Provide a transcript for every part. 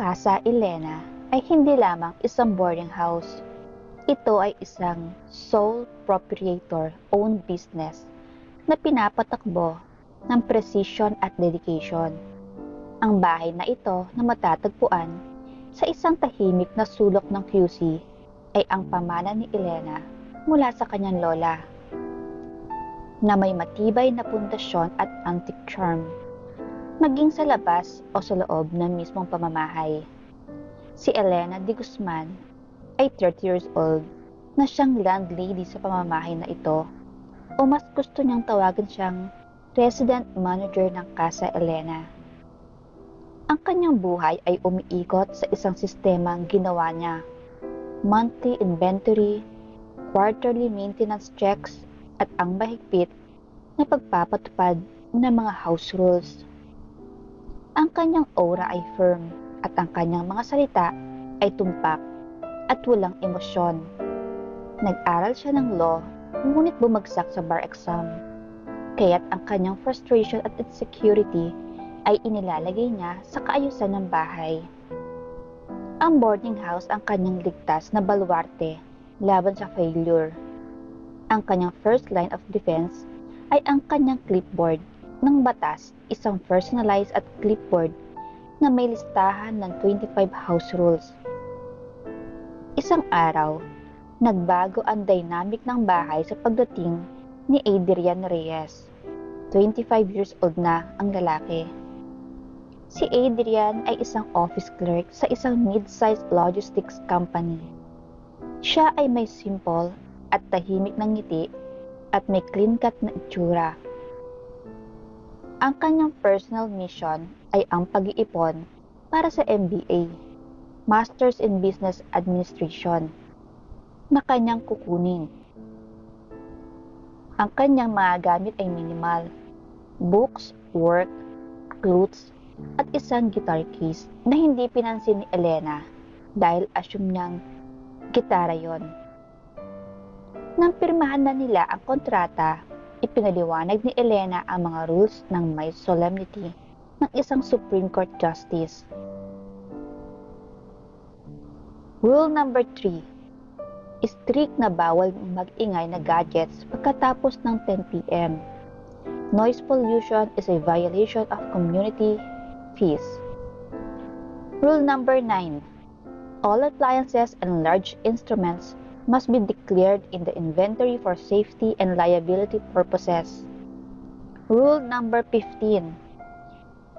Casa Elena ay hindi lamang isang boarding house. Ito ay isang sole proprietor-owned business na pinapatakbo ng precision at dedication. Ang bahay na ito na matatagpuan sa isang tahimik na sulok ng QC ay ang pamana ni Elena mula sa kanyang lola, na may matibay na pundasyon at antique charm, maging sa labas o sa loob ng mismong pamamahay. Si Elena de Guzman ay 30 years old na siyang landlady sa pamamahay na ito, o mas gusto niyang tawagan siyang resident manager ng Casa Elena. Ang kanyang buhay ay umiikot sa isang sistemang ginawa niya: monthly inventory, quarterly maintenance checks, at ang mahigpit na pagpapatupad ng mga house rules. Ang kanyang aura ay firm at ang kanyang mga salita ay tumpak at walang emosyon. Nag-aral siya ng law, ngunit bumagsak sa bar exam, kaya't ang kanyang frustration at insecurity ay inilalagay niya sa kaayusan ng bahay. Ang boarding house ang kanyang ligtas na baluarte laban sa failure. Ang kanyang first line of defense ay ang kanyang clipboard ng batas, isang personalized at clipboard na may listahan ng 25 house rules. Isang araw, nagbago ang dynamic ng bahay sa pagdating ni Adrian Reyes. 25 years old na ang lalaki. Si Adrian ay isang office clerk sa isang mid-sized logistics company. Siya ay may simple at tahimik na ngiti at may clean-cut na itsura. Ang kanyang personal mission ay ang pag-iipon para sa MBA, Masters in Business Administration, na kanyang kukunin. Ang kanyang mga gamit ay minimal: books, work, clothes, at isang guitar case na hindi pinansin ni Elena dahil assume niyang gitara yon. Nang pirmahan na nila ang kontrata, ipinaliwanag ni Elena ang mga rules ng may solemnity ng isang Supreme Court Justice. Rule number 3. Strict na bawal mag-ingay na gadgets pagkatapos ng 10 p.m. Noise pollution is a violation of community peace. Rule number 9. All appliances and large instruments must be declared in the inventory for safety and liability purposes. Rule number 15.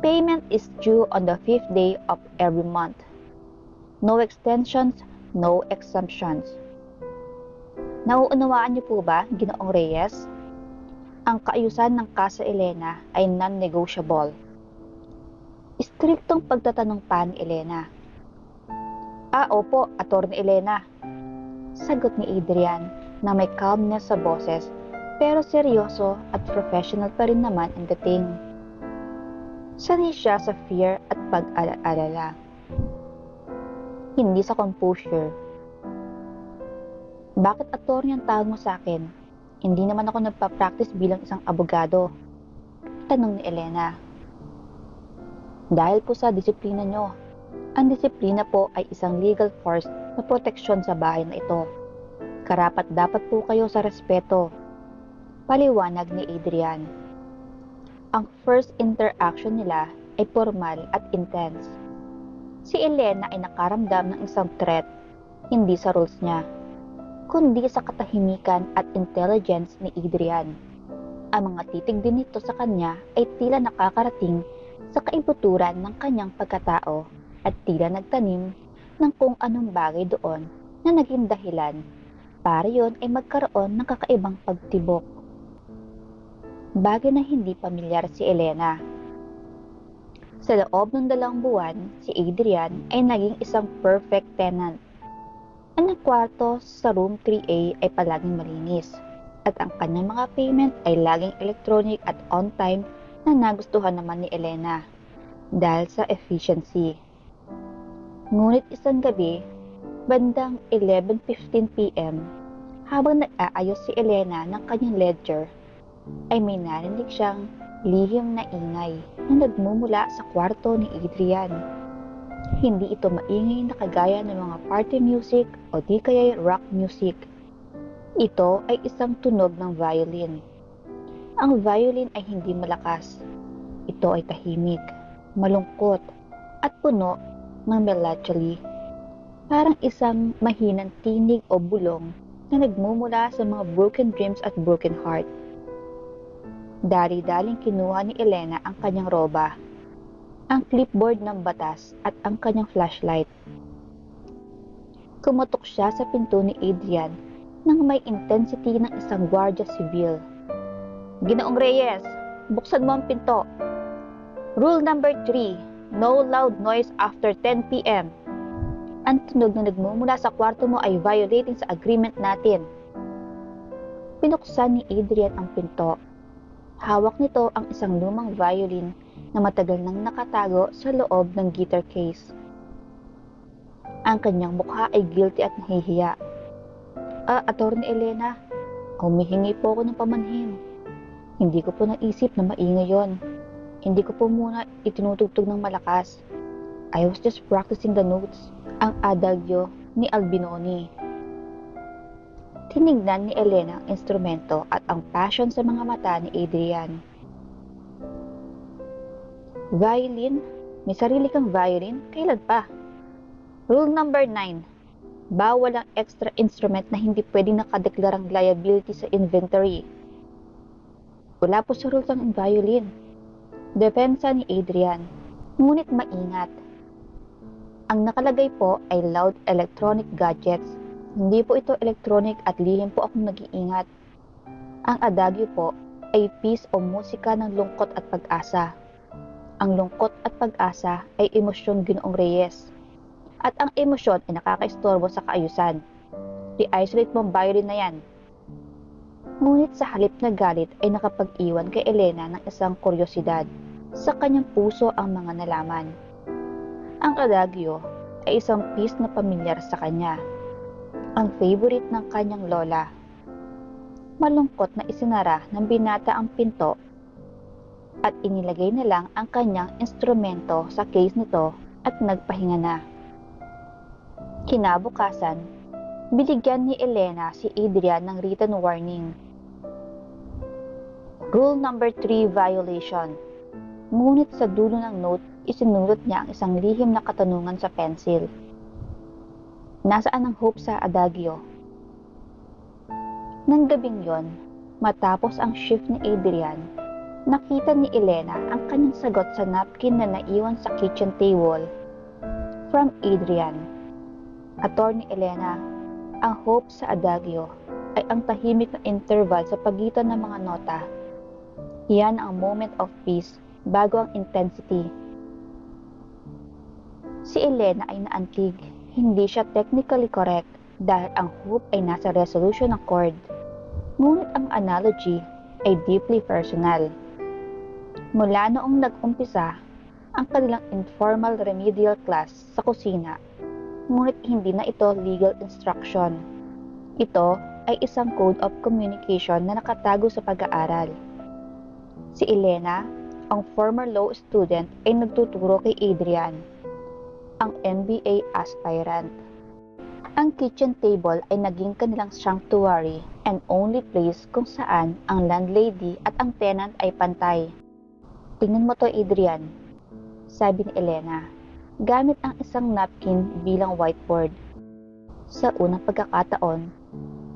Payment is due on the 5th day of every month. No extensions, no exemptions. Nauunawaan niyo po ba, Ginoong Reyes? Ang kaayusan ng Casa Elena ay non-negotiable. Istriktong pagtatanong pa ni Elena. Opo, Attorney Elena. Sagot ni Adrian na may calmness sa boses, pero seryoso at professional pa rin naman ang dating. Sanay siya sa fear at pag-alala, hindi sa composure. Bakit attorney ang tawag mo sa akin? Hindi naman ako nagpa-practice bilang isang abogado. Tanong ni Elena. Dahil po sa disiplina nyo. Ang disiplina po ay isang legal force na proteksyon sa bahay na ito. Karapat dapat po kayo sa respeto. Paliwanag ni Adrian. Ang first interaction nila ay formal at intense. Si Elena ay nakaramdam ng isang threat, hindi sa rules niya, kundi sa katahimikan at intelligence ni Adrian. Ang mga titig din nito sa kanya ay tila nakakarating sa kaibuturan ng kanyang pagkatao at tila nagtanim ng kung anong bagay doon na naging dahilan para yon ay magkaroon ng kakaibang pagtibok. Bagay na hindi pamilyar si Elena. Sa loob ng 2 buwan, si Adrian ay naging isang perfect tenant. Ang kwarto sa room 3A ay palaging malinis, at ang kanyang mga payment ay laging electronic at on time na nagustuhan naman ni Elena dahil sa efficiency. Ngunit isang gabi, bandang 11:15 p.m., habang nag-aayos si Elena ng kanyang ledger, ay may narinig siyang lihim na ingay na nagmumula sa kwarto ni Adrian. Hindi ito maingay na kagaya ng mga party music o di kaya rock music. Ito ay isang tunog ng violin. Ang violin ay hindi malakas. Ito ay tahimik, malungkot, at puno ng melancholy. Parang isang mahinang tinig o bulong na nagmumula sa mga broken dreams at broken heart. Dali-daling kinuha ni Elena ang kanyang roba, ang clipboard ng batas at ang kanyang flashlight. Kumutok siya sa pinto ni Adrian nang may intensity ng isang gwardiya sibil. Ginoong Reyes, buksan mo ang pinto. Rule number 3, no loud noise after 10 p.m. Ang tunog na nagmumula sa kwarto mo ay violating sa agreement natin. Pinuksan ni Adrian ang pinto. Hawak nito ang isang lumang violin na matagal nang nakatago sa loob ng guitar case. Ang kanyang mukha ay guilty at nahihiya. Attorney Elena, humihingi po ako ng pamanhin. Hindi ko po naisip na maingay yon. Hindi ko po muna itinutugtog ng malakas. I was just practicing the notes, ang adagio ni Albinoni. Tinignan ni Elena ang instrumento at ang passion sa mga mata ni Adrian. Violin? May sarili kang violin? Kailan pa? Rule number 9. Bawal ang extra instrument na hindi pwedeng nakadeklarang liability sa inventory. Wala po sa rules ang violin. Depensa ni Adrian. Ngunit maingat. Ang nakalagay po ay loud electronic gadgets. Hindi po ito electronic at lihim po akong nag-iingat. Ang adagio po ay piece o musika ng lungkot at pag-asa. Ang lungkot at pag-asa ay emosyon, Ginoong Reyes. At ang emosyon ay nakakaistorbo sa kaayusan. I-isolate mo ang violin na yan. Ngunit sa halip na galit ay nakapag-iwan kay Elena ng isang kuryosidad. Sa kanyang puso ang mga nalaman. Ang adagio ay isang piece na pamilyar sa kanya. Ang favorite ng kanyang lola. Malungkot na isinara ng binata ang pinto at inilagay na lang ang kanyang instrumento sa case nito at nagpahinga na. Kinabukasan, binigyan ni Elena si Adrian ng written warning. Rule number 3 violation. Ngunit sa dulo ng note, isinulot niya ang isang lihim na katanungan sa pensil. Nasaan ang hope sa adagio? Nang gabing yon, matapos ang shift ni Adrian, nakita ni Elena ang kanyang sagot sa napkin na naiwan sa kitchen table. From Adrian. Attorney Elena, ang hope sa adagio ay ang tahimik na interval sa pagitan ng mga nota. Iyan ang moment of peace bago ang intensity. Si Elena ay naantig. Hindi siya technically correct dahil ang hope ay nasa resolution ng chord. Ngunit ang analogy ay deeply personal. Mula noong nag-umpisa ang kanilang informal remedial class sa kusina, ngunit hindi na ito legal instruction. Ito ay isang code of communication na nakatago sa pag-aaral. Si Elena, ang former law student, ay nagtuturo kay Adrian, ang MBA aspirant. Ang kitchen table ay naging kanilang sanctuary and only place kung saan ang landlady at ang tenant ay pantay. Tingnan mo to, Adrian, sabi ni Elena, gamit ang isang napkin bilang whiteboard. Sa unang pagkakataon,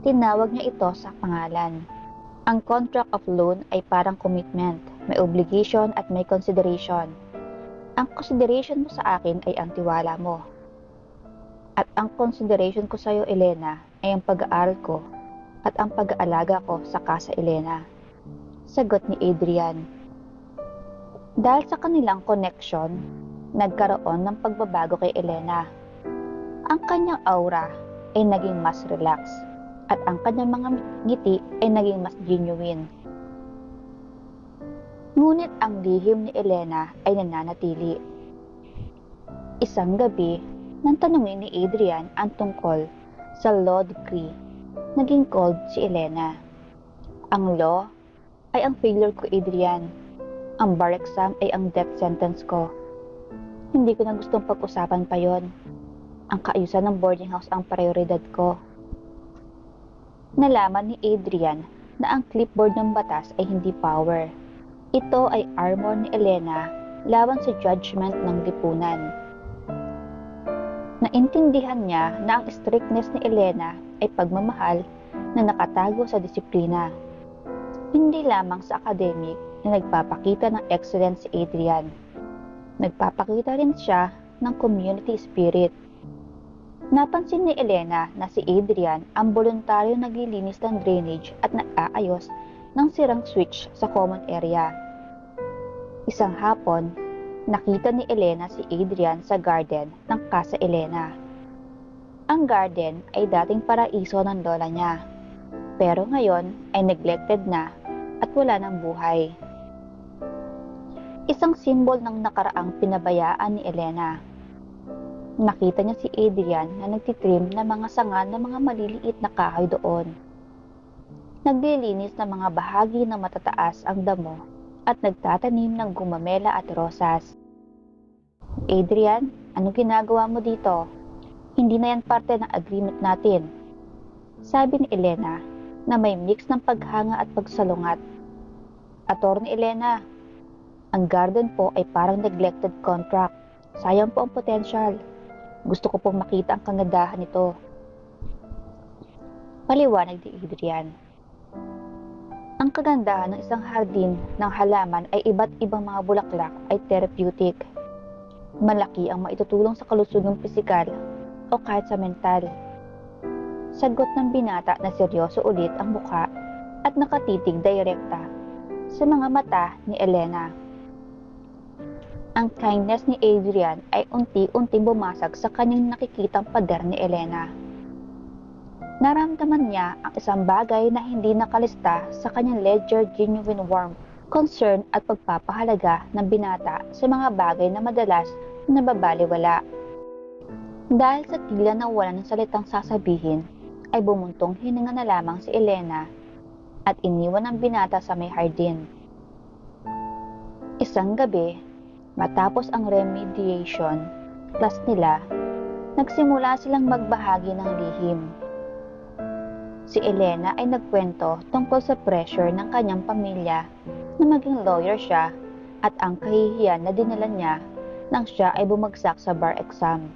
tinawag niya ito sa pangalan. Ang contract of loan ay parang commitment, may obligation at may consideration. Ang consideration mo sa akin ay ang tiwala mo. At ang consideration ko sa iyo, Elena, ay ang pag-aaral ko at ang pag-aalaga ko sa Casa Elena. Sagot ni Adrian. Dahil sa kanilang connection, nagkaroon ng pagbabago kay Elena. Ang kanyang aura ay naging mas relax at ang kanyang mga ngiti ay naging mas genuine. Ngunit ang lihim ni Elena ay nananatili. Isang gabi, nang tanungin ni Adrian ang tungkol sa law degree, naging cold si Elena. Ang law ay ang failure ko, Adrian. Ang bar exam ay ang death sentence ko. Hindi ko na gustong pag-usapan pa yon. Ang kaayusan ng boarding house ang prioridad ko. Nalaman ni Adrian na ang clipboard ng batas ay hindi power. Ito ay armor ni Elena laban sa judgment ng lipunan. Naintindihan niya na ang strictness ni Elena ay pagmamahal na nakatago sa disiplina. Hindi lamang sa academic na nagpapakita ng excellence si Adrian. Nagpapakita rin siya ng community spirit. Napansin ni Elena na si Adrian ang voluntaryo naglilinis ng drainage at nag-aayos ng sirang switch sa common area. Isang hapon, nakita ni Elena si Adrian sa garden ng Casa Elena. Ang garden ay dating paraiso ng lola niya, pero ngayon ay neglected na at wala ng buhay. Isang simbol ng nakaraang pinabayaan ni Elena. Nakita niya si Adrian na nagtitrim ng mga sanga ng mga maliliit na kahoy doon. Naglilinis ng mga bahagi na matataas ang damo at nagtatanim ng gumamela at rosas. Adrian, anong ginagawa mo dito? Hindi na yan parte ng agreement natin. Sabi ni Elena na may mix ng paghanga at pagsalungat. Attorney Elena, ang garden po ay parang neglected contract. Sayang po ang potensyal. Gusto ko pong makita ang kagandahan nito. Paliwanag ni Adrian. Ang kagandahan ng isang hardin ng halaman ay iba't ibang mga bulaklak ay therapeutic. Malaki ang maitutulong sa kalusugang pisikal o kahit sa mental. Sagot ng binata na seryoso ulit ang mukha at nakatitig direkta sa mga mata ni Elena. Ang kindness ni Adrian ay unti-unting bumasag sa kanyang nakikitang pader ni Elena. Naramdaman niya ang isang bagay na hindi nakalista sa kanyang ledger genuine warmth, concern at pagpapahalaga ng binata sa mga bagay na madalas nababaliwala. Dahil sa tila na wala ng salitang sasabihin, ay bumuntong hininga na lamang si Elena at iniwan ang binata sa may hardin. Isang gabi, matapos ang remediation class nila, nagsimula silang magbahagi ng lihim. Si Elena ay nagkwento tungkol sa pressure ng kanyang pamilya na maging lawyer siya at ang kahihiyan na dinala niya nang siya ay bumagsak sa bar exam.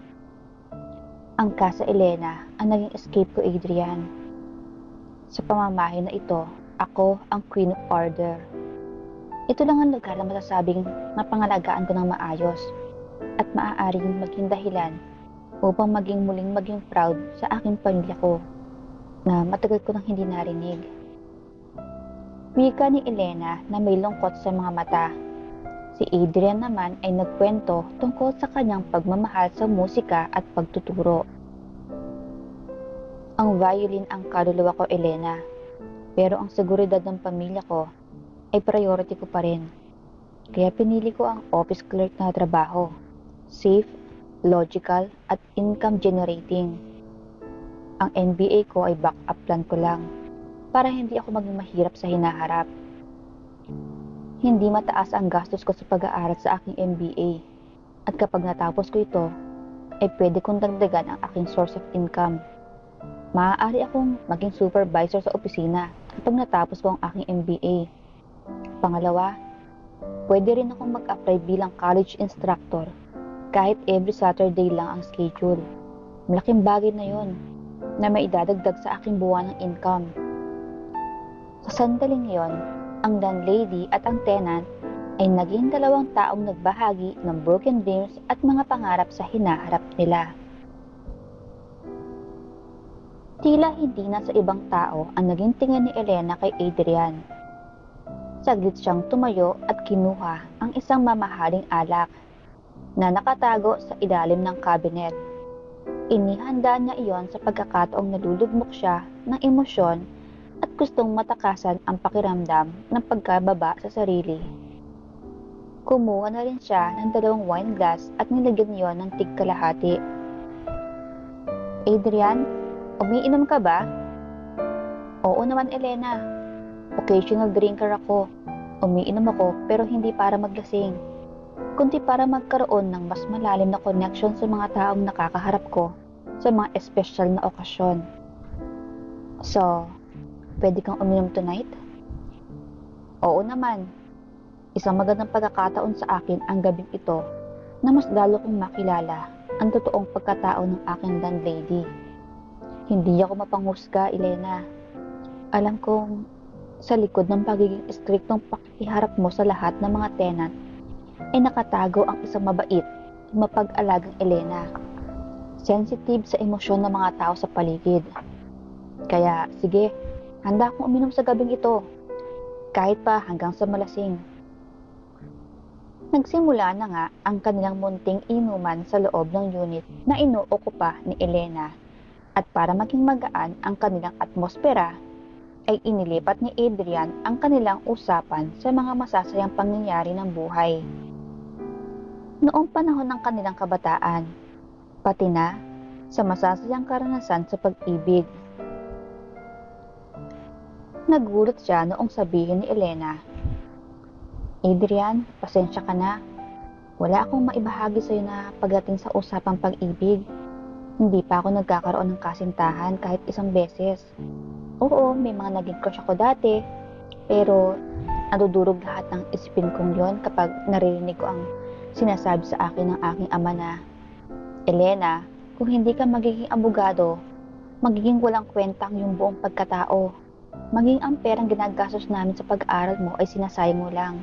Ang Casa Elena ang naging escape ko, Adrian. Sa pamamahay na ito, ako ang Queen of Order. Ito lang ang lugar na masasabing napangalagaan ko ng maayos at maaaring maging dahilan upang muling maging proud sa aking pamilya ko na matagal ko nang hindi narinig. Wika ni Elena na may lungkot sa mga mata. Si Adrian naman ay nagkwento tungkol sa kanyang pagmamahal sa musika at pagtuturo. Ang violin ang kaluluwa ko, Elena, pero ang seguridad ng pamilya ko ay priority ko pa rin. Kaya pinili ko ang office clerk na trabaho. Safe, logical, at income generating. Ang MBA ko ay backup plan ko lang para hindi ako maging mahirap sa hinaharap. Hindi mataas ang gastos ko sa pag-aaral sa aking MBA. At kapag natapos ko ito, ay pwede kong dagdagan ang aking source of income. Maaari akong maging supervisor sa opisina kapag natapos ko ang aking MBA. Pangalawa, pwede rin akong mag-apply bilang college instructor kahit every Saturday lang ang schedule. Malaking bagay na yon na maidadagdag sa aking buwan ng income. Sa sandaling yon, ang landlady at ang tenant ay naging dalawang taong nagbahagi ng broken dreams at mga pangarap sa hinaharap nila. Tila hindi na sa ibang tao ang naging tingin ni Elena kay Adrian. Saglit siyang tumayo at kinuha ang isang mamahaling alak na nakatago sa ilalim ng cabinet. Inihanda niya iyon sa pagkakataong nalulugmok siya ng emosyon at gustong matakasan ang pakiramdam ng pagkababa sa sarili. Kumuha na rin siya ng 2 wine glass at nilagyan niyon ng tig-kalahati. Adrian, umiinom ka ba? Oo naman, Elena. Occasional drinker ako. Umiinom ako pero hindi para maglasing. kundi para magkaroon ng mas malalim na connection sa mga taong nakakaharap ko sa mga espesyal na okasyon. So, pwede kang uminom tonight? Oo naman. Isang magandang pagkakataon sa akin ang gabing ito na mas lalo kong makilala ang totoong pagkatao ng aking landlady. Hindi ako mapanghusga, Elena. Alam kong sa likod ng pagiging istriktong pakikiharap mo sa lahat ng mga tenant ay nakatago ang isang mabait, mapag-alagang Elena. Sensitive sa emosyon ng mga tao sa paligid. Kaya sige, handa akong uminom sa gabing ito, kahit pa hanggang sa malasing. Nagsimula na nga ang kanilang munting inuman sa loob ng unit na inuokupa ni Elena, at para maging magaan ang kanilang atmosfera, ay inilipat ni Adrian ang kanilang usapan sa mga masasayang pangyayari ng buhay. Noong panahon ng kanilang kabataan, pati na sa masasayang karanasan sa pag-ibig. Nagulat siya noong sabihin ni Elena, Adrian, pasensya ka na. Wala akong maibahagi sa'yo na pagdating sa usapang pag-ibig. Hindi pa ako nagkakaroon ng kasintahan kahit isang beses. Oo, may mga naging crush ako dati, pero nadudurog lahat ng isipin kong yon kapag naririnig ko ang sinasabi sa akin ng aking ama na, Elena, kung hindi ka magiging abogado, magiging walang kwentang yung buong pagkatao. Maging ang perang ginagastos namin sa pag-aaral mo ay sinasayang mo lang.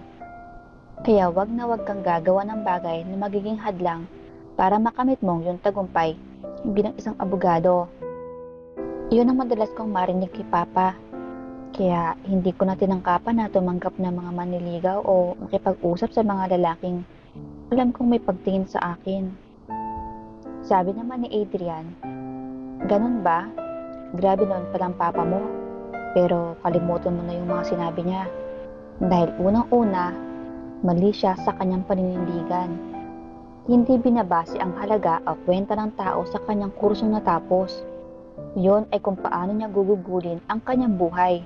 Kaya wag na wag kang gagawa ng bagay na magiging hadlang para makamit mong yung tagumpay bilang isang abogado. Iyon ang madalas kong marinig kay Papa. Kaya hindi ko na tinangkapan na tumanggap ng mga manliligaw o makipag-usap sa mga lalaking alam kong may pagtingin sa akin. Sabi naman ni Adrian, ganun ba? Grabe noon palang Papa mo. Pero kalimutan mo na yung mga sinabi niya. Dahil unang-una, mali siya sa kanyang paninindigan. Hindi binabase ang halaga o kwenta ng tao sa kanyang kursong natapos. Yon ay kung paano niya gugugulin ang kanyang buhay.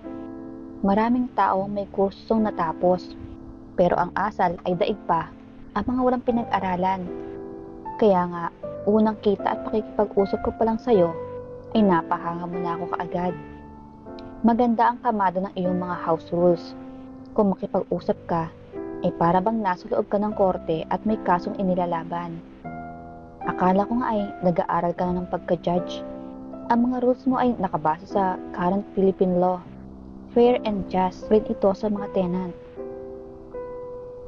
Maraming tao may kursong natapos, pero ang asal ay daig pa, ang mga walang pinag-aralan. Kaya nga, unang kita at pakikipag-usap ko pa lang sa'yo, ay napahanga mo na ako kaagad. Maganda ang kamado ng iyong mga house rules. Kung makipag-usap ka, ay para bang nasa loob ka ng korte at may kasong inilalaban. Akala ko nga ay nag-aaral ka na ng pagka-judge. Ang mga rules mo ay nakabase sa current Philippine law. Fair and just rin ito sa mga tenant.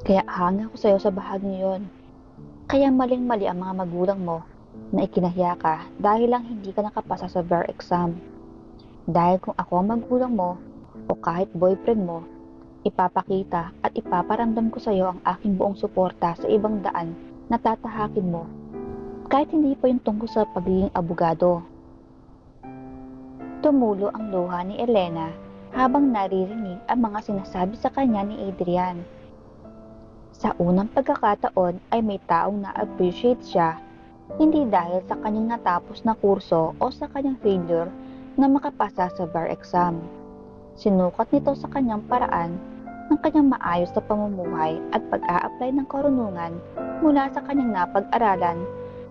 Kaya hanga ko sa'yo sa bahaging yon. Kaya maling-mali ang mga magulang mo na ikinahiya ka dahil lang hindi ka nakapasa sa bar exam. Dahil kung ako ang magulang mo o kahit boyfriend mo, ipapakita at ipaparamdam ko sa'yo ang aking buong suporta sa ibang daan na tatahakin mo. Kahit hindi pa yung tungkol sa pagiging abogado. Tumulo ang luha ni Elena habang naririnig ang mga sinasabi sa kanya ni Adrian. Sa unang pagkakataon ay may taong na-appreciate siya, hindi dahil sa kanyang natapos na kurso o sa kanyang failure na makapasa sa bar exam. Sinukat nito sa kanyang paraan ng kanyang maayos na pamumuhay at pag-a-apply ng karunungan mula sa kanyang napag-aralan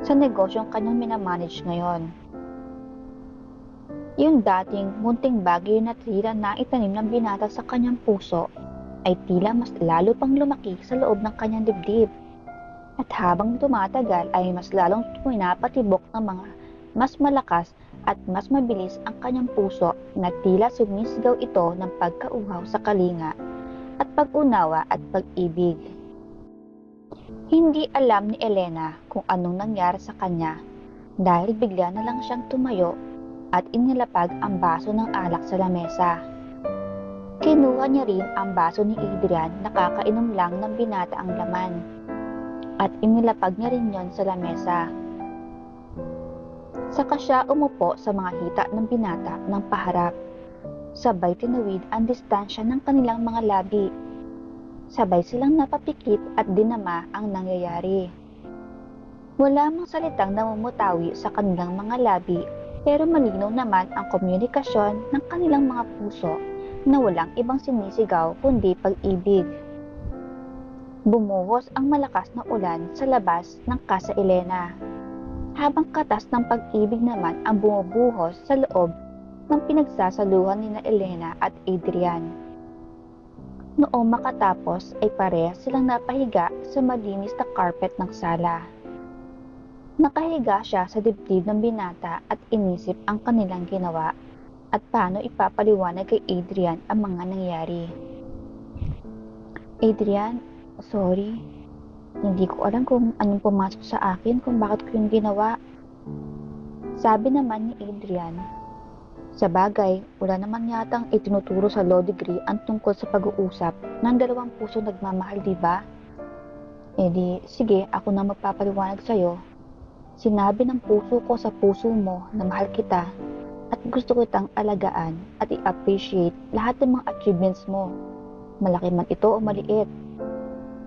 sa negosyong kanyang minamanage ngayon. Yung dating munting bagay na tila na itanim ng binata sa kanyang puso ay tila mas lalo pang lumaki sa loob ng kanyang dibdib. At habang tumatagal ay mas lalong pinapatibok ng mga mas malakas at mas mabilis ang kanyang puso na tila sumisigaw ito ng pagkauhaw sa kalinga at pag-unawa at pag-ibig. Hindi alam ni Elena kung anong nangyari sa kanya dahil bigla na lang siyang tumayo at inilapag ang baso ng alak sa lamesa. Kinuha niya rin ang baso ni Adrian na kakainom lang ng binata ang laman at inilapag niya rin yon sa lamesa. Saka siya umupo sa mga hita ng binata ng paharap. Sabay tinawid ang distansya ng kanilang mga labi. Sabay silang napapikit at dinama ang nangyayari. Wala mang salitang namumutawi sa kanilang mga labi pero malinaw naman ang komunikasyon ng kanilang mga puso na walang ibang sinisigaw kundi pag-ibig. Bumuhos ang malakas na ulan sa labas ng Casa Elena, habang katas ng pag-ibig naman ang bumubuhos sa loob ng pinagsasaluhan ni Elena at Adrian. Noong makatapos ay parehas silang napahiga sa malinis na carpet ng sala. Nakahiga siya sa dibdib ng binata at inisip ang kanilang ginawa at paano ipapaliwanag kay Adrian ang mga nangyari. Adrian, sorry. Hindi ko alam kung anong pumasok sa akin kung bakit ko yung ginawa. Sabi naman ni Adrian. Sa bagay, wala naman yatang itinuturo sa law degree ang tungkol sa pag-uusap ng dalawang puso nagmamahal, diba? Di, sige, ako na magpapaliwanag sa'yo. Sinabi ng puso ko sa puso mo na mahal kita at gusto kitang alagaan at i-appreciate lahat ng mga achievements mo. Malaki man ito o maliit.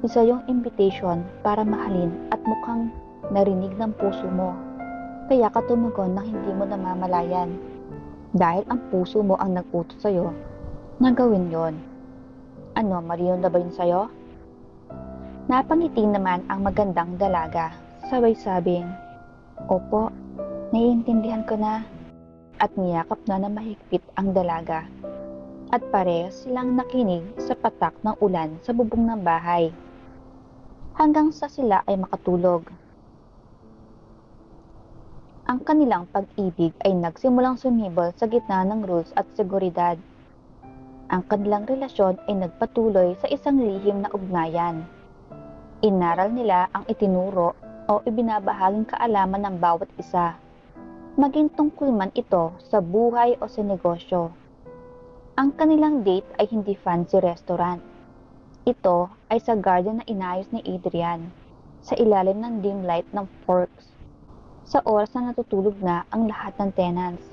Isa yung invitation para mahalin at mukhang narinig ng puso mo. Kaya ka tumugon na hindi mo namamalayan. Dahil ang puso mo ang nag-utos sa'yo na gawin yon. Ano, mariyon na ba yun sa'yo? Napangiti naman ang magandang dalaga. Sabay sabing, opo, naiintindihan ko na. At niyakap na mahigpit ang dalaga. At parehas silang nakinig sa patak ng ulan sa bubong ng bahay. Hanggang sa sila ay makatulog. Ang kanilang pag-ibig ay nagsimulang sumibol sa gitna ng rules at seguridad. Ang kanilang relasyon ay nagpatuloy sa isang lihim na ugnayan. Inaral nila ang itinuro o ibinabahaging kaalaman ng bawat isa, maging tungkol man ito sa buhay o sa negosyo. Ang kanilang date ay hindi fancy restaurant. Ito ay sa garden na inayos ni Adrian, sa ilalim ng dim light ng forks, sa oras na natutulog na ang lahat ng tenants.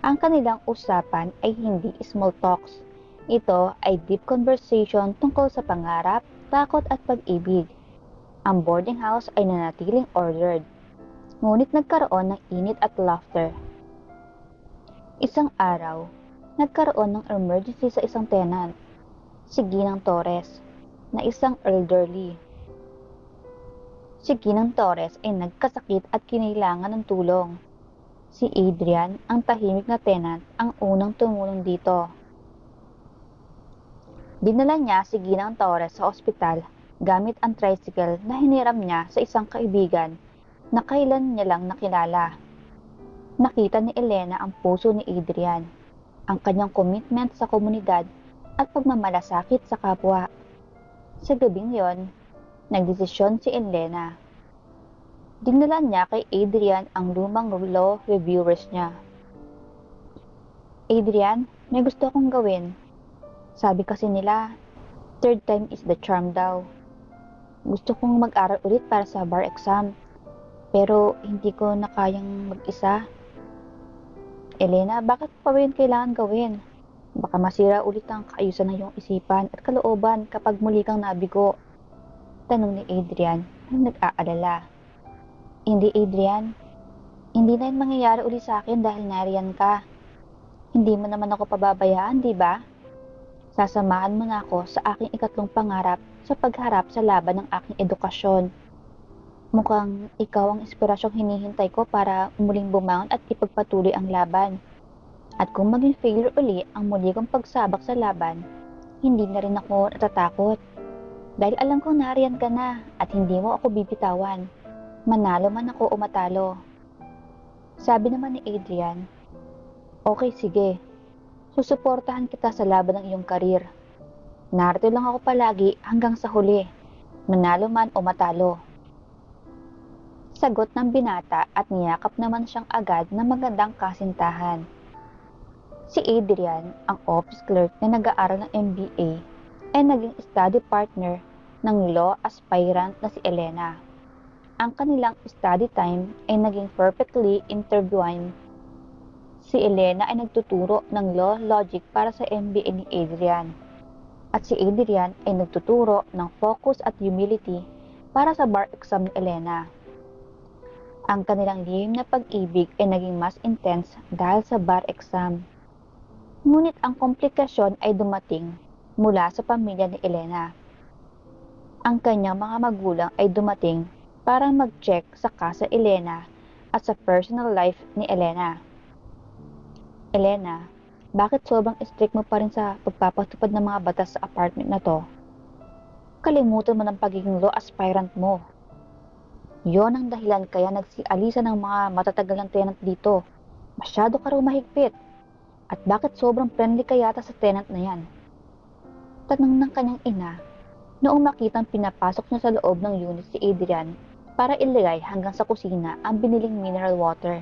Ang kanilang usapan ay hindi small talks. Ito ay deep conversation tungkol sa pangarap, takot at pag-ibig. Ang boarding house ay nanatiling ordered, ngunit nagkaroon ng init at laughter. Isang araw, nagkaroon ng emergency sa isang tenant, si Ginang Torres, na isang elderly. Si Ginang Torres ay nagkasakit at kinailangan ng tulong. Si Adrian, ang tahimik na tenant, ang unang tumulong dito. Dinala niya si Ginang Torres sa ospital gamit ang tricycle na hiniram niya sa isang kaibigan na kailan niya lang nakilala. Nakita ni Elena ang puso ni Adrian, ang kanyang commitment sa komunidad at pagmamalasakit sa kapwa. Sa gabing yon, nagdesisyon si Elena. Dinala niya kay Adrian ang lumang law reviewers niya. Adrian, may gusto akong gawin. Sabi kasi nila, third time is the charm daw. Gusto kong mag-aral ulit para sa bar exam, pero hindi ko na kayang mag-isa. Elena, bakit pa ba yun kailangan gawin? Baka masira ulit ang kaayusan ng iyong isipan at kalooban kapag muli kang nabigo. Tanong ni Adrian na nag-aalala. Hindi, Adrian. Hindi na yun mangyayari ulit sa akin dahil nariyan ka. Hindi mo naman ako pababayaan, di ba? Sasamahan mo na ako sa aking ikatlong pangarap sa pagharap sa laban ng aking edukasyon. Mukhang ikaw ang inspirasyong hinihintay ko para muling bumangon at ipagpatuloy ang laban. At kung maging failure uli ang muli kong pagsabak sa laban, hindi na rin ako natatakot. Dahil alam kong nariyan ka na at hindi mo ako bibitawan. Manalo man ako o matalo. Sabi naman ni Adrian, okay, sige. Susuportahan kita sa laban ng iyong karir. Narito lang ako palagi hanggang sa huli, manalo man o matalo. Sagot ng binata at niyakap naman siyang agad na magandang kasintahan. Si Adrian, ang office clerk na nag-aaral ng MBA, ay naging study partner ng law aspirant na si Elena. Ang kanilang study time ay naging perfectly intertwined. Si Elena ay nagtuturo ng law logic para sa MBA ni Adrian. At si Adrian ay nagtuturo ng focus at humility para sa bar exam ni Elena. Ang kanilang lihim na pag-ibig ay naging mas intense dahil sa bar exam. Ngunit ang komplikasyon ay dumating mula sa pamilya ni Elena. Ang kanyang mga magulang ay dumating para mag-check sa casa Elena at sa personal life ni Elena. Elena, bakit sobrang strict mo pa rin sa pagpapatupad ng mga batas sa apartment na to? Kalimutan mo ng pagiging law aspirant mo. Yon ang dahilan kaya nagsialisa ng mga matatagal ng tenant dito. Masyado ka raw mahigpit. At bakit sobrang friendly ka yata sa tenant na yan? Tanong ng kanyang ina noong makitang pinapasok niya sa loob ng unit si Adrian para ilagay hanggang sa kusina ang biniling mineral water.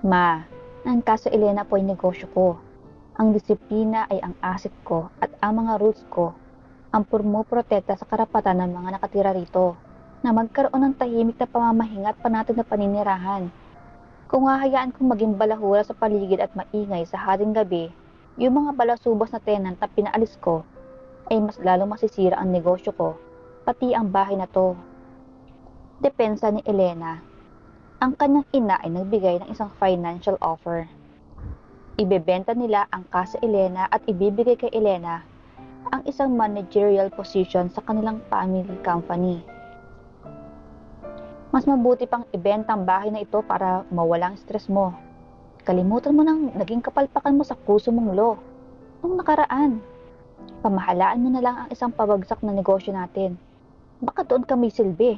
Ma, ang Casa Elena po ay negosyo ko. Ang disiplina ay ang asset ko at ang mga rules ko ang pumuprotekta sa karapatan ng mga nakatira rito na magkaroon ng tahimik na pamamahinga at panatag na paninirahan. Kung hahayaan kong maging balahura sa paligid at maingay sa hating gabi, yung mga balasubas na tenant na pinaalis ko, ay mas lalo masisira ang negosyo ko, pati ang bahay na to. Depensa ni Elena. Ang kanyang ina ay nagbigay ng isang financial offer. Ibebenta nila ang Casa Elena at ibibigay kay Elena ang isang managerial position sa kanilang family company. Mas mabuti pang ibenta ang bahay na ito para mawalang stress mo. Kalimutan mo nang naging kapalpakan mo sa kurso mong law. Nung nakaraan, pamahalaan mo na lang ang isang pabagsak na negosyo natin. Baka doon ka may silbi.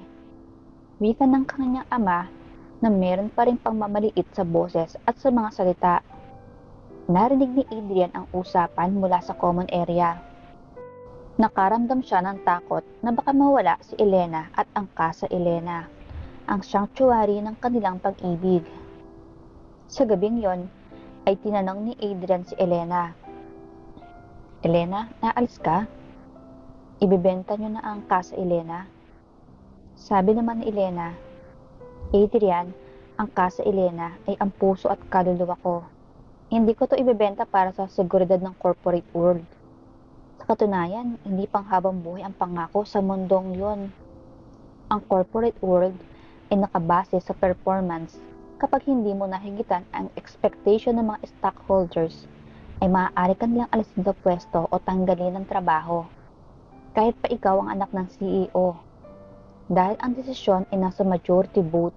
Wika ng kanyang ama na meron pa rin pangmamaliit sa boses at sa mga salita. Narinig ni Adrian ang usapan mula sa common area. Nakaramdam siya ng takot na baka mawala si Elena at ang Casa Elena, ang sanctuary ng kanilang pag-ibig. Sa gabing yon, ay tinanong ni Adrian si Elena. Elena, naalis ka? Ibebenta niyo na ang Casa Elena? Sabi naman ni Elena, Adrian, ang Casa Elena ay ang puso at kaluluwa ko. Hindi ko to ibebenta para sa seguridad ng corporate world. Sa katunayan, hindi panghabang buhay ang pangako sa mundong yon. Ang corporate world ay nakabase sa performance. Kapag hindi mo nahigitan ang expectation ng mga stockholders, ay maaari ka nilang alisin sa pwesto o tanggalin ng trabaho. Kahit pa ikaw ang anak ng CEO. Dahil ang desisyon ay nasa majority vote,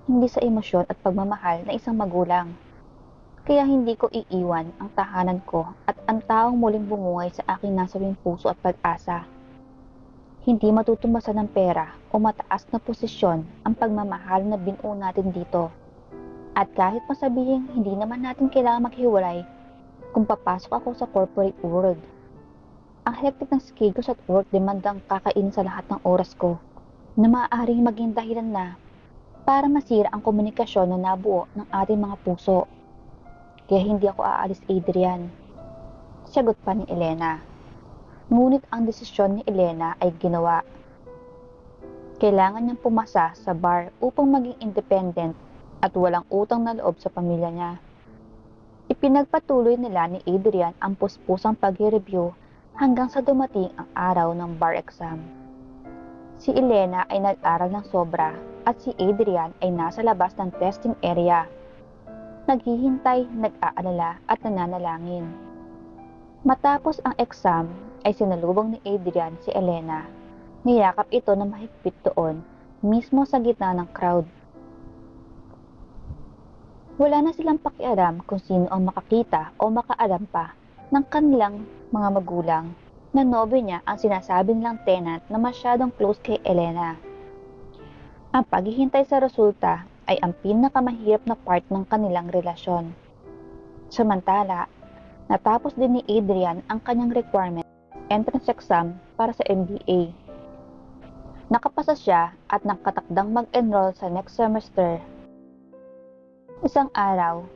hindi sa emosyon at pagmamahal ng isang magulang. Kaya hindi ko iiwan ang tahanan ko at ang taong muling bumungay sa aking nasawing puso at pag-asa. Hindi matutumbasan ng pera o mataas na posisyon ang pagmamahal na binuo natin dito. At kahit masabihin hindi naman natin kailangan maghiwalay kung papasok ako sa corporate world. Ang hectic ng schedules at work demandang kakain sa lahat ng oras ko na maaaring maging dahilan na para masira ang komunikasyon na nabuo ng ating mga puso. Kaya hindi ako aalis, Adrian. Sagot pa ni Elena. Ngunit ang desisyon ni Elena ay ginawa. Kailangan niyang pumasa sa bar upang maging independent at walang utang na loob sa pamilya niya. Ipinagpatuloy nila ni Adrian ang puspusang pag-review hanggang sa dumating ang araw ng bar exam. Si Elena ay nag-aral ng sobra at si Adrian ay nasa labas ng testing area. Naghihintay, nag-aalala at nananalangin. Matapos ang exam ay sinalubong ni Adrian si Elena. Niyakap ito na mahigpit doon, mismo sa gitna ng crowd. Wala na silang pakialam kung sino ang makakita o makaalam pa ng kanilang mga magulang na nobyo niya ang sinasabi nilang tenant na masyadong close kay Elena. Ang paghihintay sa resulta ay ang pinakamahirap na part ng kanilang relasyon. Samantala, natapos din ni Adrian ang kanyang requirement entrance exam para sa MBA. Nakapasa siya at nakatakdang mag-enroll sa next semester. Isang araw,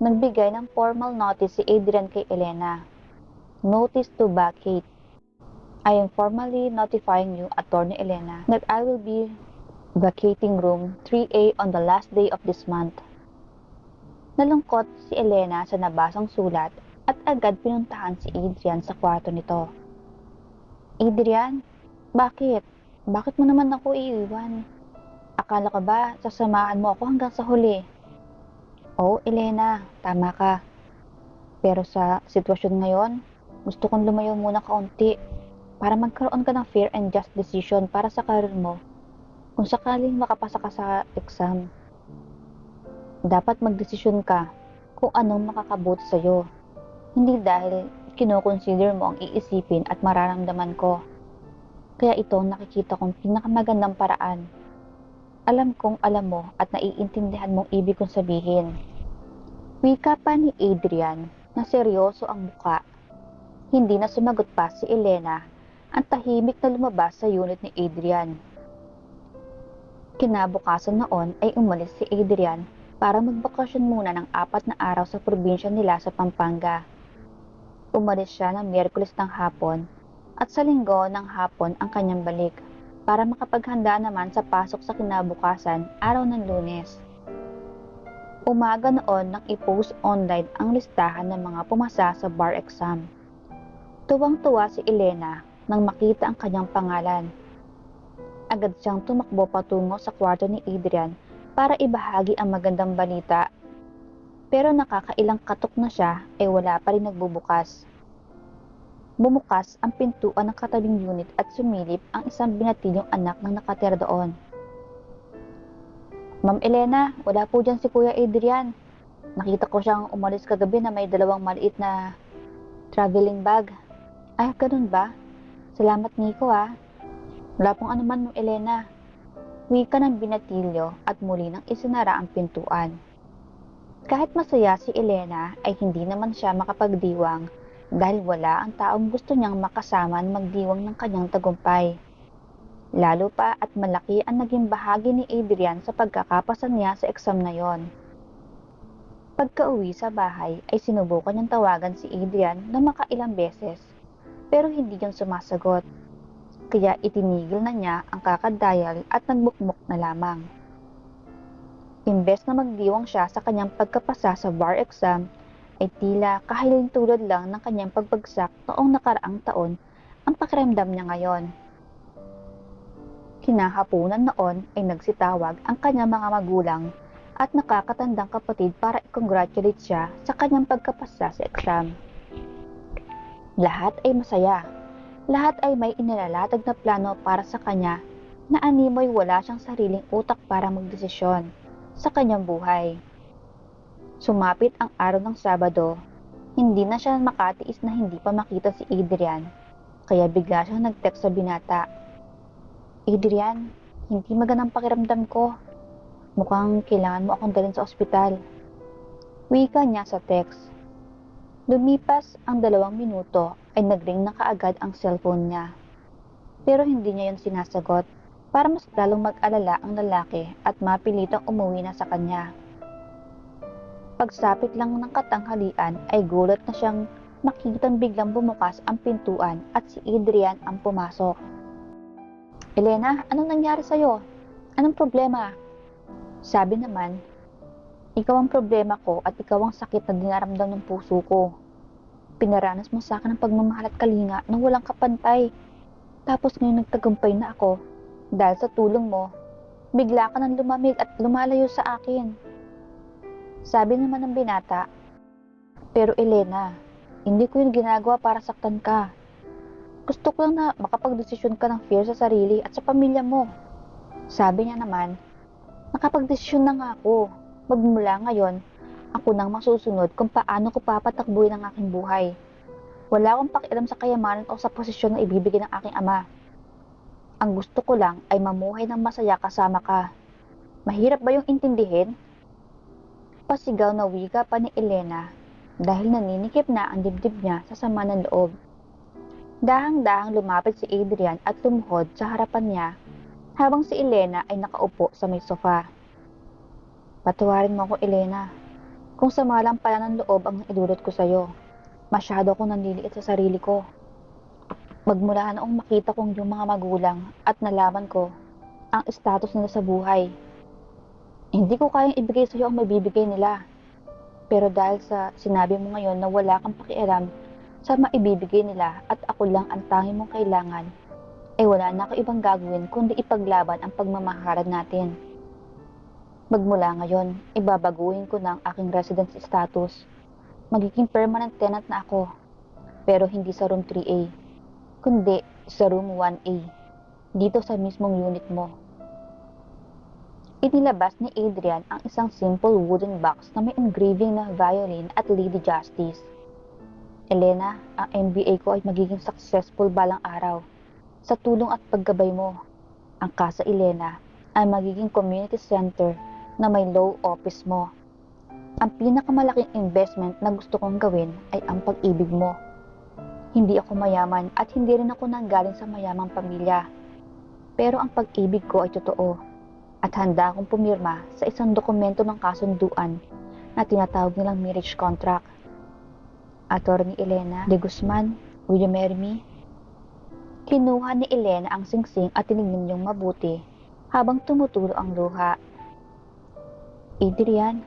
nagbigay ng formal notice si Adrian kay Elena. Notice to vacate. I am formally notifying you, Attorney Elena, that I will be vacating room 3A on the last day of this month. Nalungkot si Elena sa nabasang sulat at agad pinuntahan si Adrian sa kwarto nito. Adrian, bakit? Bakit mo naman ako iiwan? Akala ka ba sasamahan mo ako hanggang sa huli? Oo, Elena, tama ka. Pero sa sitwasyon ngayon, Gusto kong lumayo muna kaunti para magkaroon ka ng fair and just decision para sa career mo. Kung sakaling makapasa ka sa exam, dapat magdesisyon ka kung anong makakabuti sa'yo. Hindi dahil kinoconsider mo ang iisipin at mararamdaman ko. Kaya ito ang nakikita kong pinakamagandang paraan. Alam kong alam mo at naiintindihan mong ibig kong sabihin. Wika pa ni Adrian na seryoso ang muka. Hindi na sumagot pa si Elena, ang tahimik na lumabas sa unit ni Adrian. Kinabukasan noon ay umalis si Adrian para magbakasyon muna ng 4 na araw sa probinsya nila sa Pampanga. Umalis siya ng Miyerkules ng hapon at sa Linggo ng hapon ang kanyang balik para makapaghanda naman sa pasok sa kinabukasan araw ng Lunes. Umaga noon nang i-post online ang listahan ng mga pumasa sa bar exam. Tuwang-tuwa si Elena nang makita ang kanyang pangalan. Agad siyang tumakbo patungo sa kwarto ni Adrian para ibahagi ang magandang balita. Pero nakakailang katok na siya ay wala pa rin nagbubukas. Bumukas ang pintuan ng katabing unit at sumilip ang isang binatilyong anak ng nakatira doon. Ma'am Elena, wala po dyan si Kuya Adrian. Nakita ko siyang umalis kagabi na may 2 maliit na traveling bag. Ay, ganun ba? Salamat Nico ah. Wala pong anuman Ma'am Elena. Wika ng binatilyo at muli nang isinara ang pintuan. Kahit masaya si Elena ay hindi naman siya makapagdiwang dahil wala ang taong gusto niyang makasama magdiwang ng kanyang tagumpay. Lalo pa at malaki ang naging bahagi ni Adrian sa pagkakapasa niya sa exam na yon. Pagka-uwi sa bahay ay sinubukan niyang tawagan si Adrian na makailang beses pero hindi niya sumasagot. Kaya itinigil na niya ang kakadial at nagbukmok na lamang. Imbes na magdiwang siya sa kanyang pagkapasa sa bar exam ay tila kahilintulad lang ng kanyang pagbagsak noong nakaraang taon ang pakiramdam niya ngayon. Kinahapunan noon ay nagsitawag ang kanyang mga magulang at nakakatandang kapatid para i-congratulate siya sa kanyang pagkapasa sa exam. Lahat ay masaya. Lahat ay may inilalatag na plano para sa kanya na animoy wala siyang sariling utak para magdesisyon sa kanyang buhay. Sumapit ang araw ng Sabado, hindi na siya makatiis na hindi pa makita si Adrian, kaya bigla siyang nag-text sa binata. Adrian, hindi magandang pakiramdam ko. Mukhang kailangan mo akong dalhin sa ospital. Wika niya sa text. Lumipas ang 2 minuto ay nagring na kaagad ang cellphone niya. Pero hindi niya yun sinasagot para mas lalong mag-alala ang lalaki at mapilitang umuwi na sa kanya. Pagsapit lang ng katanghalian ay gulat na siyang makitang biglang bumukas ang pintuan at si Adrian ang pumasok. Elena, anong nangyari sa'yo? Anong problema? Sabi naman, ikaw ang problema ko at ikaw ang sakit na dinaramdam ng puso ko. Pinaranas mo sa akin ang pagmamahal at kalinga nang walang kapantay. Tapos ngayon nagtagumpay na ako. Dahil sa tulong mo, bigla ka nang lumamig at lumalayo sa akin. Sabi naman ng binata, pero Elena, hindi ko yun ginagawa para saktan ka. Gusto ko lang na makapagdesisyon ka ng fair sa sarili at sa pamilya mo. Sabi niya naman, nakapagdesisyon na nga ako. Magmula ngayon, ako nang masusunod kung paano ko papatakbuhin ang aking buhay. Wala akong pakialam sa kayamanan o sa posisyon na ibibigay ng aking ama. Ang gusto ko lang ay mamuhay ng masaya kasama ka. Mahirap ba yung intindihin? Pasigaw na wika pa ni Elena dahil naninikip na ang dibdib niya sa sama ng loob. Dahang-dahang lumapit si Adrian at lumuhod sa harapan niya habang si Elena ay nakaupo sa may sofa. Patawarin mo ako, Elena. Kung sama lang pala ng loob ang idulot ko sa'yo. Masyado akong nanliliit sa sarili ko. Magmula noong makita kong yung mga magulang at nalaman ko ang status nila sa buhay. Hindi ko kayang ibigay sa'yo ang mabibigay nila. Pero dahil sa sinabi mo ngayon na wala kang pakialam sa maibibigay nila at ako lang ang tanging mong kailangan, ay wala na ako ibang gagawin kundi ipaglaban ang pagmamahalan natin. Magmula ngayon, ibabaguhin ko na ang aking residence status. Magiging permanent tenant na ako. Pero hindi sa room 3A, kundi sa room 1A, dito sa mismong unit mo. Inilabas ni Adrian ang isang simple wooden box na may engraving na violin at Lady Justice. Elena, ang MBA ko ay magiging successful balang araw. Sa tulong at paggabay mo, ang Casa Elena ay magiging community center na may law office mo. Ang pinakamalaking investment na gusto kong gawin ay ang pag-ibig mo. Hindi ako mayaman at hindi rin ako nanggaling sa mayamang pamilya. Pero ang pag-ibig ko ay totoo at handa akong pumirma sa isang dokumento ng kasunduan na tinatawag nilang marriage contract. Attorney Elena de Guzman, will you marry me? Kinuha ni Elena ang singsing at tinignan niyang mabuti habang tumutulo ang luha. Adrian,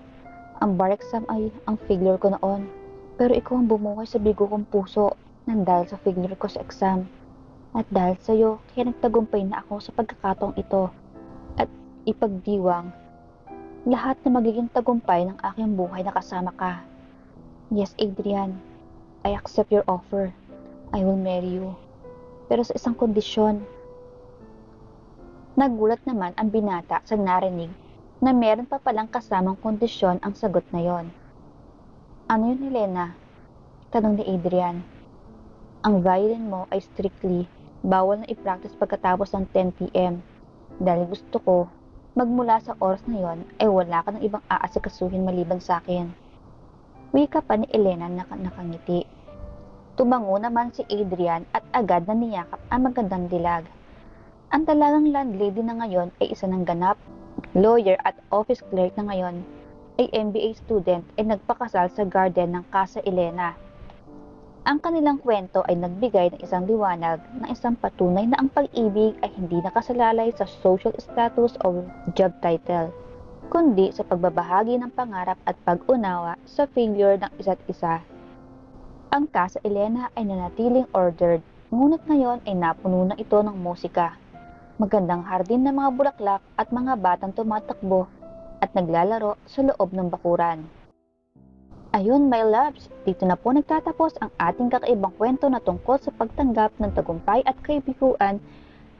ang bar exam ay ang failure ko noon, pero ikaw ang bumuhay sa bigo kong puso nang dahil sa failure ko sa exam. At dahil sa iyo, kaya nagtagumpay na ako sa pagkakataong ito at ipagdiwang lahat na magiging tagumpay ng aking buhay na kasama ka. Yes, Adrian, I accept your offer. I will marry you. Pero sa isang kondisyon. Nagulat naman ang binata sa narinig na meron pa palang kasamang kondisyon ang sagot na yon. Ano yun, Helena? Tanong ni Adrian. Ang violin mo ay strictly bawal na i-practice pagkatapos ng 10 p.m. Dahil gusto ko, magmula sa oras na yon ay wala ka ng ibang aasikasuhin maliban sa akin. Wika pa ni Elena na nakangiti. Tumango naman si Adrian at agad na niyakap ang magandang dilag. Ang dalagang landlady na ngayon ay isa ng ganap, lawyer at office clerk na ngayon ay MBA student ay nagpakasal sa garden ng Casa Elena. Ang kanilang kwento ay nagbigay ng isang liwanag na isang patunay na ang pag-ibig ay hindi nakasalalay sa social status o job title, kundi sa pagbabahagi ng pangarap at pag-unawa sa failure ng isa't isa. Ang Casa Elena ay nanatiling ordered, ngunit ngayon ay napuno na ito ng musika, magandang hardin ng mga bulaklak at mga batang tumatakbo at naglalaro sa loob ng bakuran. Ayun, my loves, dito na po nagtatapos ang ating kakaibang kwento na tungkol sa pagtanggap ng tagumpay at kaibiguan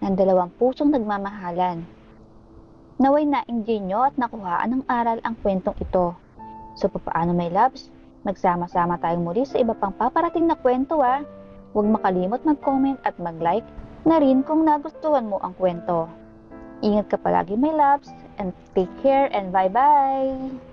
ng dalawang pusong nagmamahalan. Naway na-enjoy nyo at nakuhaan ng aral ang kwentong ito. So papaano, my loves? Magsama-sama tayong muli sa iba pang paparating na kwento ha. Huwag makalimot mag-comment at mag-like na rin kung nagustuhan mo ang kwento. Ingat ka palagi, my loves, and take care and bye-bye!